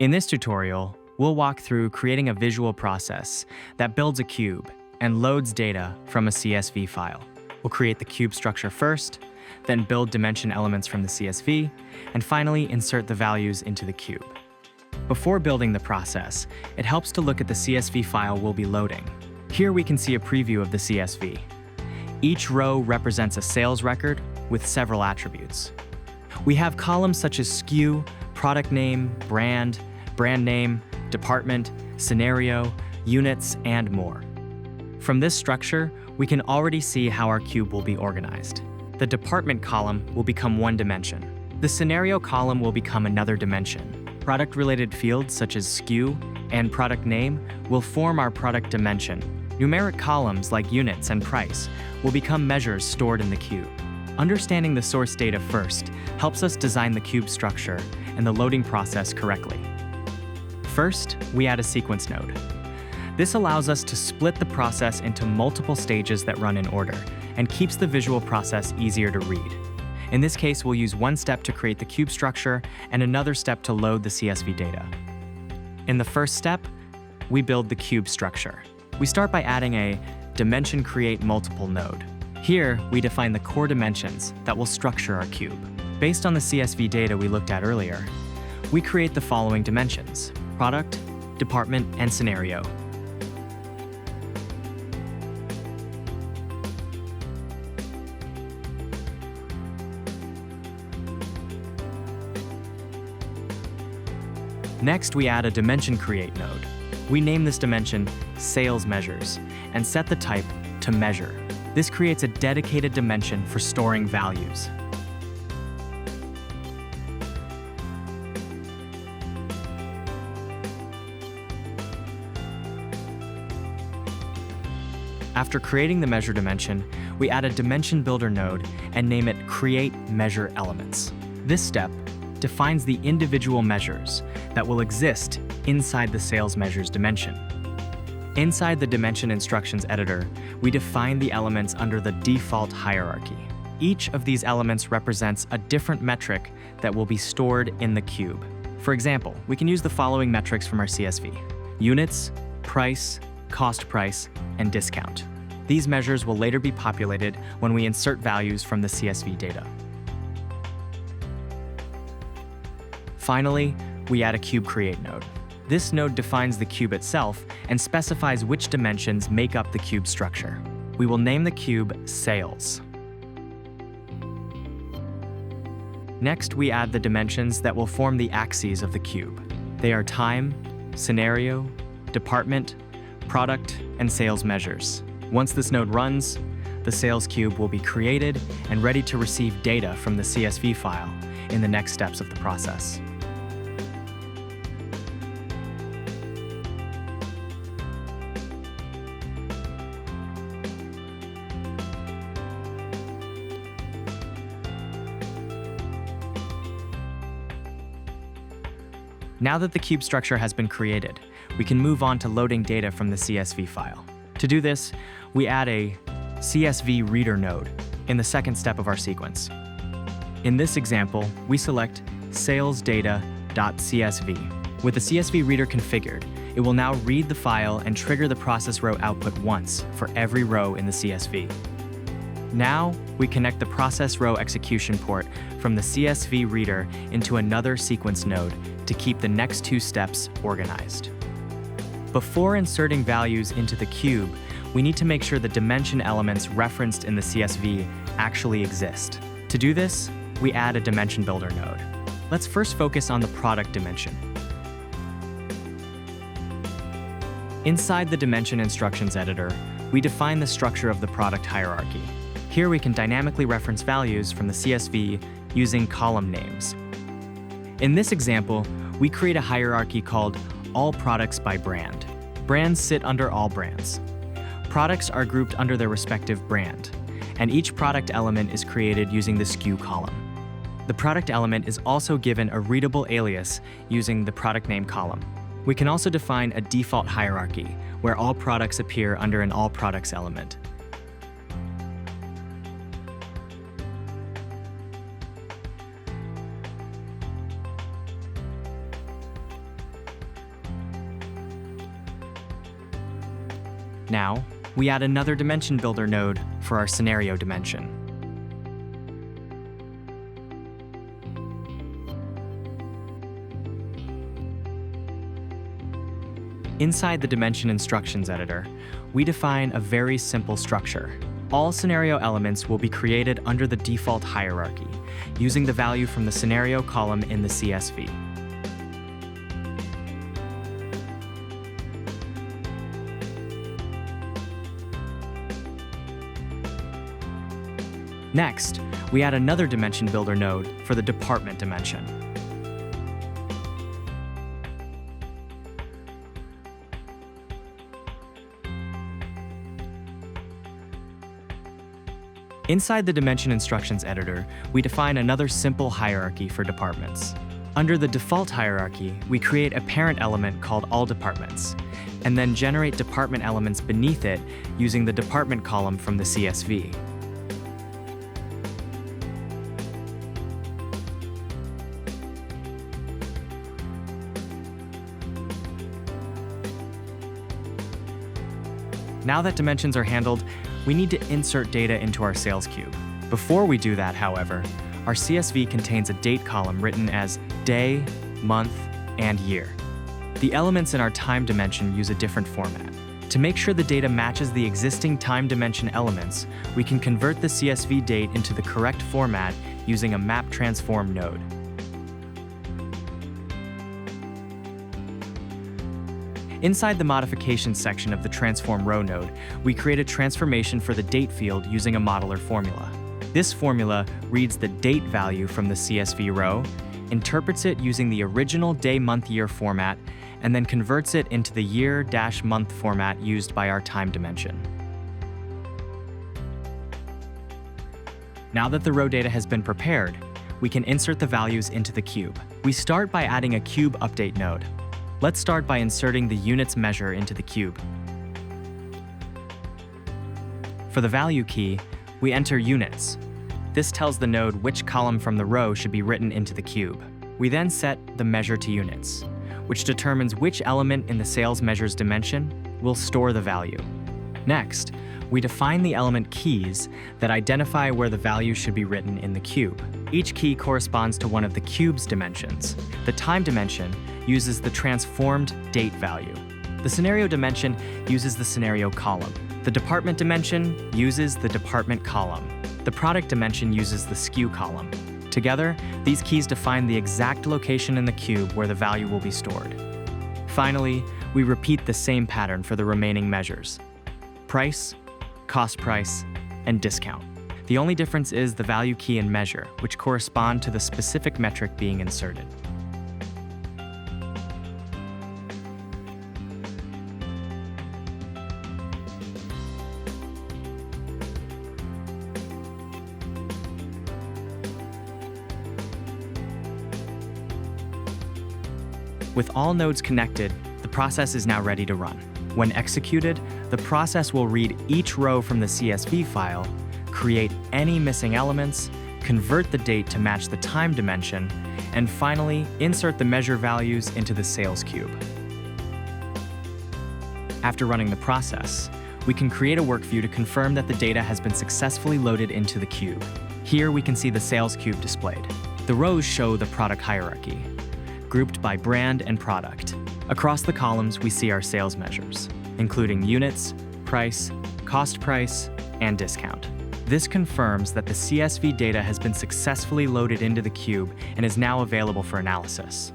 In this tutorial, we'll walk through creating a visual process that builds a cube and loads data from a CSV file. We'll create the cube structure first, then build dimension elements from the CSV, and finally insert the values into the cube. Before building the process, it helps to look at the CSV file we'll be loading. Here we can see a preview of the CSV. Each row represents a sales record with several attributes. We have columns such as SKU, product name, brand name, department, scenario, units, and more. From this structure, we can already see how our cube will be organized. The department column will become one dimension. The scenario column will become another dimension. Product-related fields such as SKU and product name will form our product dimension. Numeric columns like units and price will become measures stored in the cube. Understanding the source data first helps us design the cube structure and the loading process correctly. First, we add a sequence node. This allows us to split the process into multiple stages that run in order and keeps the visual process easier to read. In this case, we'll use one step to create the cube structure and another step to load the CSV data. In the first step, we build the cube structure. We start by adding a dimension create multiple node. Here, we define the core dimensions that will structure our cube. Based on the CSV data we looked at earlier, we create the following dimensions: product, department, and scenario. Next, we add a dimension create node. We name this dimension sales measures and set the type to measure. This creates a dedicated dimension for storing values. After creating the measure dimension, we add a dimension builder node and name it create measure elements. This step defines the individual measures that will exist inside the sales measures dimension. Inside the dimension instructions editor, we define the elements under the default hierarchy. Each of these elements represents a different metric that will be stored in the cube. For example, we can use the following metrics from our CSV: units, price, cost price, and discount. These measures will later be populated when we insert values from the CSV data. Finally, we add a cube create node. This node defines the cube itself and specifies which dimensions make up the cube structure. We will name the cube sales. Next, we add the dimensions that will form the axes of the cube. They are time, scenario, department, product, and sales measures. Once this node runs, the sales cube will be created and ready to receive data from the CSV file in the next steps of the process. Now that the cube structure has been created, we can move on to loading data from the CSV file. To do this, we add a CSV reader node in the second step of our sequence. In this example, we select salesdata.csv. With the CSV reader configured, it will now read the file and trigger the process row output once for every row in the CSV. Now, we connect the process row execution port from the CSV reader into another sequence node to keep the next two steps organized. Before inserting values into the cube, we need to make sure the dimension elements referenced in the CSV actually exist. To do this, we add a dimension builder node. Let's first focus on the product dimension. Inside the dimension instructions editor, we define the structure of the product hierarchy. Here we can dynamically reference values from the CSV using column names. In this example, we create a hierarchy called All Products by Brand. Brands sit under all brands. Products are grouped under their respective brand, and each product element is created using the SKU column. The product element is also given a readable alias using the product name column. We can also define a default hierarchy where all products appear under an all products element. Now, we add another dimension builder node for our scenario dimension. Inside the dimension instructions editor, we define a very simple structure. All scenario elements will be created under the default hierarchy, using the value from the scenario column in the CSV. Next, we add another dimension builder node for the department dimension. Inside the dimension instructions editor, we define another simple hierarchy for departments. Under the default hierarchy, we create a parent element called all departments, and then generate department elements beneath it using the department column from the CSV. Now that dimensions are handled, we need to insert data into our sales cube. Before we do that, however, our CSV contains a date column written as day, month, and year. The elements in our time dimension use a different format. To make sure the data matches the existing time dimension elements, we can convert the CSV date into the correct format using a map transform node. Inside the modifications section of the transform row node, we create a transformation for the date field using a MODLR formula. This formula reads the date value from the CSV row, interprets it using the original day-month-year format, and then converts it into the year-month format used by our time dimension. Now that the row data has been prepared, we can insert the values into the cube. We start by adding a cube update node. Let's start by inserting the units measure into the cube. For the value key, we enter units. This tells the node which column from the row should be written into the cube. We then set the measure to units, which determines which element in the sales measures dimension will store the value. Next, we define the element keys that identify where the value should be written in the cube. Each key corresponds to one of the cube's dimensions. The time dimension uses the transformed date value. The scenario dimension uses the scenario column. The department dimension uses the department column. The product dimension uses the SKU column. Together, these keys define the exact location in the cube where the value will be stored. Finally, we repeat the same pattern for the remaining measures: price, cost price, and discount. The only difference is the value key and measure, which correspond to the specific metric being inserted. With all nodes connected, the process is now ready to run. When executed, the process will read each row from the CSV file, create any missing elements, convert the date to match the time dimension, and finally insert the measure values into the sales cube. After running the process, we can create a workview to confirm that the data has been successfully loaded into the cube. Here we can see the sales cube displayed. The rows show the product hierarchy, grouped by brand and product. Across the columns, we see our sales measures, including units, price, cost price, and discount. This confirms that the CSV data has been successfully loaded into the cube and is now available for analysis.